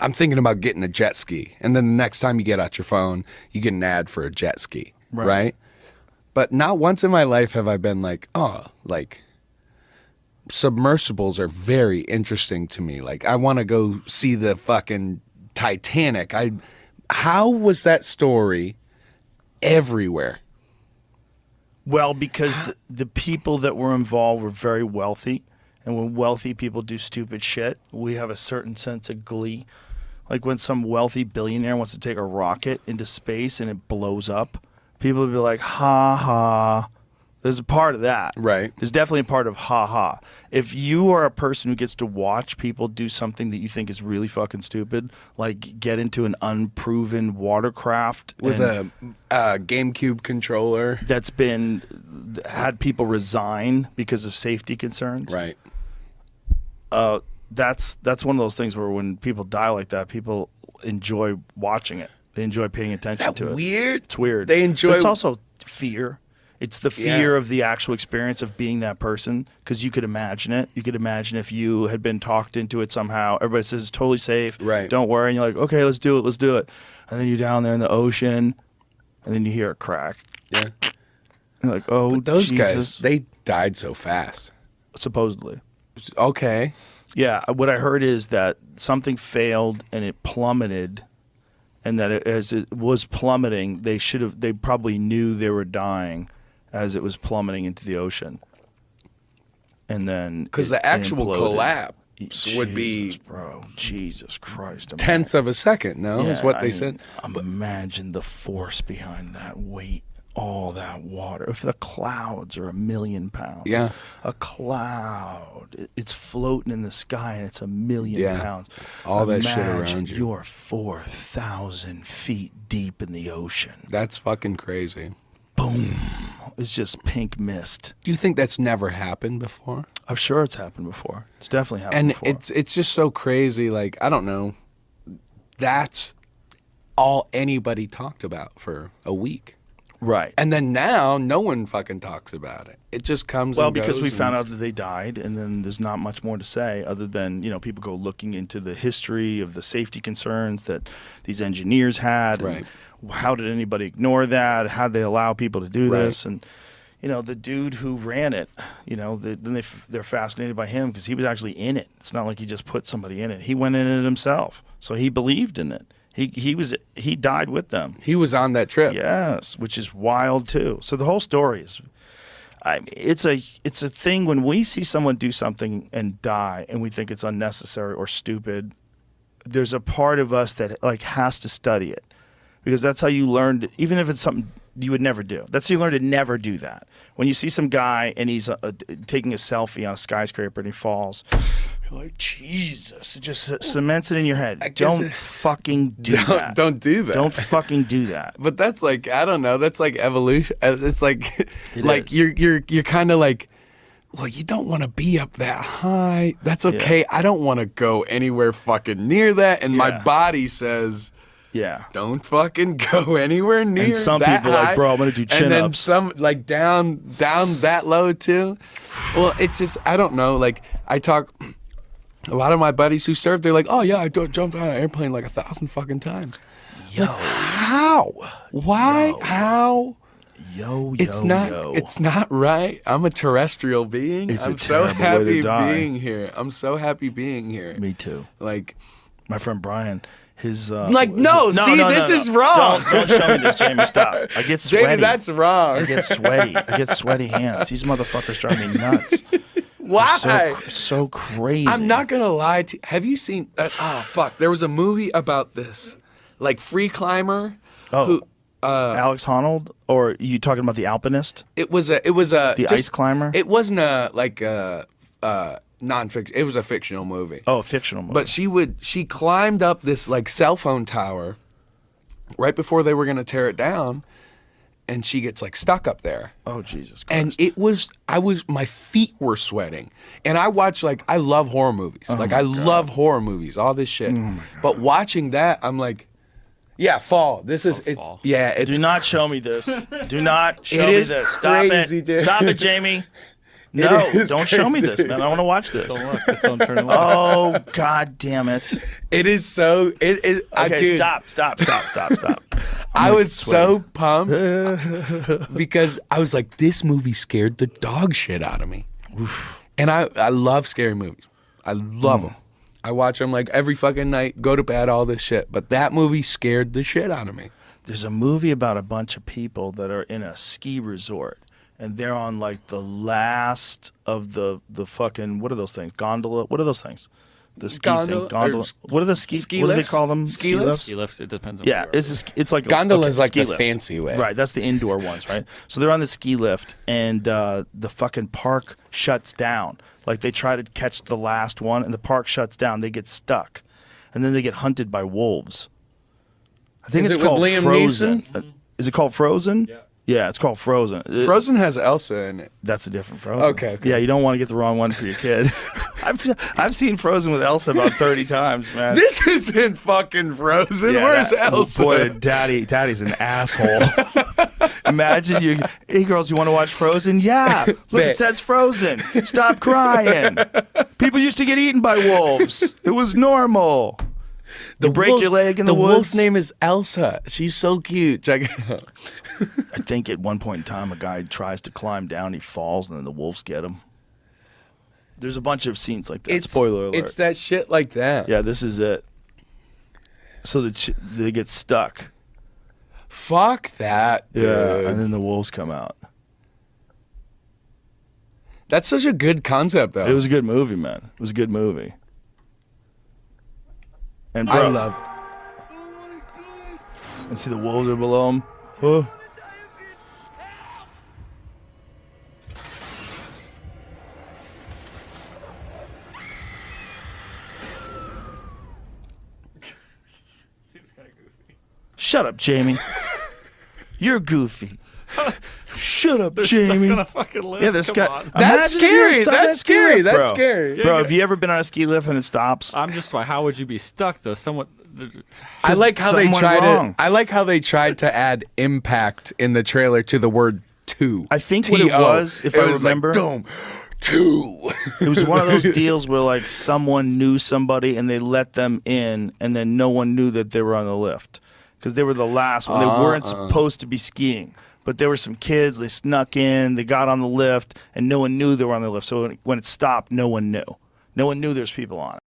I'm thinking about getting a jet ski. And then the next time you get out your phone, you get an ad for a jet ski, right? But not once in my life have I been like, oh, like submersibles are very interesting to me. Like I want to go see the fucking Titanic. How was that story everywhere? Well, because the people that were involved were very wealthy. And when wealthy people do stupid shit, we have a certain sense of glee. Like when some wealthy billionaire wants to take a rocket into space and it blows up, people will be like, ha ha. There's a part of that. Right. There's definitely a part of ha ha. If you are a person who gets to watch people do something that you think is really fucking stupid, like get into an unproven watercraft with a GameCube controller that's had people resign because of safety concerns. Right. That's one of those things where when people die like that, people enjoy watching it. They enjoy paying attention to it. Weird? It's weird. They enjoy. But it's also fear. It's the fear of the actual experience of being that person, because you could imagine it. You could imagine if you had been talked into it somehow. Everybody says it's totally safe. Right. Don't worry. And you're like, okay, let's do it. Let's do it. And then you're down there in the ocean, and then you hear a crack. Yeah. You're like, oh, but those Jesus. guys, they died so fast. Supposedly. Okay. Yeah. What I heard is that something failed and it plummeted, and that as it was plummeting, they probably knew they were dying as it was plummeting into the ocean. And then because the actual collapse would be, bro, Jesus Christ, tenths of a second. No, is what they said. Imagine the force behind that weight, all that water. If the clouds are 1,000,000 pounds, a cloud, it's floating in the sky and it's 1,000,000 pounds. All that shit around you. You're 4,000 feet deep in the ocean. That's fucking crazy. Boom. It's just pink mist. Do you think that's never happened before? I'm sure it's happened before. It's definitely happened before. And it's just so crazy. Like, I don't know. That's all anybody talked about for a week. Right. And then now no one fucking talks about it. It just comes well, and goes. Well, because we found out that they died, and then there's not much more to say other than, people go looking into the history of the safety concerns that these engineers had. Right. How did anybody ignore that? How did they allow people to do this? And, the dude who ran it, they're fascinated by him because he was actually in it. It's not like he just put somebody in it. He went in it himself. So he believed in it. He died with them. He was on that trip. Yes, which is wild too. So the whole story is, it's a thing when we see someone do something and die and we think it's unnecessary or stupid. There's a part of us that has to study it. Because that's how you learn, even if it's something you would never do. That's how you learn to never do that. When you see some guy and he's taking a selfie on a skyscraper and he falls, you're like, Jesus. It just cements it in your head. Don't fucking do that. Don't do that. Don't fucking do that. But that's like, I don't know, that's like evolution. It's like, you're kind of like, well, you don't want to be up that high. That's okay. Yeah. I don't want to go anywhere fucking near that. And my body says... Yeah. Don't fucking go anywhere near that. And some people are like, bro, I'm going to do chin-ups. And then some, like, down that low, too. Well, it's just, I don't know. Like, I talk, a lot of my buddies who served, they're like, oh, yeah, I jumped on an airplane like 1,000 fucking times. Yo. Like, how? Why? Yo. How? It's not right. I'm a terrestrial being. I'm so happy being here. I'm so happy being here. Me too. Like, my friend Brian... This is wrong. Don't show me this, Jamie. Stop. I get sweaty. Jamie, that's wrong. I get sweaty. I get sweaty hands. These motherfuckers drive me nuts. Why? So crazy. I'm not going to lie to you. Have you seen... oh, fuck. There was a movie about this. Like, Free Climber. Oh. Alex Honnold? Or you talking about The Alpinist? It was the ice climber? It wasn't non-fiction. It was a fictional movie. Oh, a fictional movie. But she climbed up this like cell phone tower right before they were going to tear it down, and she gets like stuck up there. Oh, Jesus Christ. And my feet were sweating. And I love horror movies. I love horror movies, all this shit. Oh but watching that, I'm like, yeah, fall. This is fall. It's do not show me this. Do not show me this. Stop crazy, it. Dude. Stop it, Jamie. No, It is don't show me this, crazy. man. I want to watch this. Don't look. Just don't turn away. Oh, God damn it. It is so. It is. Okay, dude, stop. I was so pumped because I was like, this movie scared the dog shit out of me. And I love scary movies. I love them. I watch them like every fucking night, go to bed, all this shit. But that movie scared the shit out of me. There's a movie about a bunch of people that are in a ski resort. And they're on like the last of the fucking, what are those things? Gondola? What are those things? The ski Gondola, thing. Gondola. What are the ski? ski What do they lifts? call them? Ski lifts? Ski lift. It depends on. Yeah, where you are. it's like Gondola is like ski the lift. fancy way. Right, that's the indoor ones, right? So they're on the ski lift, and the fucking park shuts down. Like they try to catch the last one, and the park shuts down. They get stuck, and then they get hunted by wolves. I think Is it's it with called Liam Frozen. Neeson? Is it called Frozen? Yeah, it's called Frozen. Frozen has Elsa in it. That's a different Frozen. Okay. Yeah, you don't want to get the wrong one for your kid. I've seen Frozen with Elsa about 30 times, man. This isn't fucking Frozen. Yeah, Where's that- Elsa? Boy, Daddy's an asshole. Imagine you, hey girls, you want to watch Frozen? Yeah. Look, Babe. it says Frozen. Stop crying. People used to get eaten by wolves. It was normal. You break your leg in the woods. wolf's name is Elsa. She's so cute. Check it out. I think at one point in time, a guy tries to climb down, he falls, and then the wolves get him. There's a bunch of scenes like that. Spoiler alert. It's that shit like that. Yeah, this is it. So they get stuck. Fuck that, dude. Yeah, and then the wolves come out. That's such a good concept, though. It was a good movie, man. It was a good movie. And I bro, love. and see the wolves are below him. Huh. Shut up, Jamie. You're goofy. Shut up, Jamie. Stuck on a fucking lift. Yeah, this Come guy. on. That's Imagine if you're scary. stuck on a That's ski scary. lift, That's bro. scary. Bro, have you ever been on a ski lift and it stops? I'm just like, how would you be stuck though? Someone. I like how they something went tried wrong. to. I like how they tried to add impact in the trailer to the word two. I think what it T-O. was, if I was remember, like, boom, two. it was one of those deals where like someone knew somebody and they let them in, and then no one knew that they were on the lift because they were the last one. They weren't supposed to be skiing, but there were some kids. They snuck in, they got on the lift, and no one knew they were on the lift. So when it stopped, no one knew. No one knew there's people on it.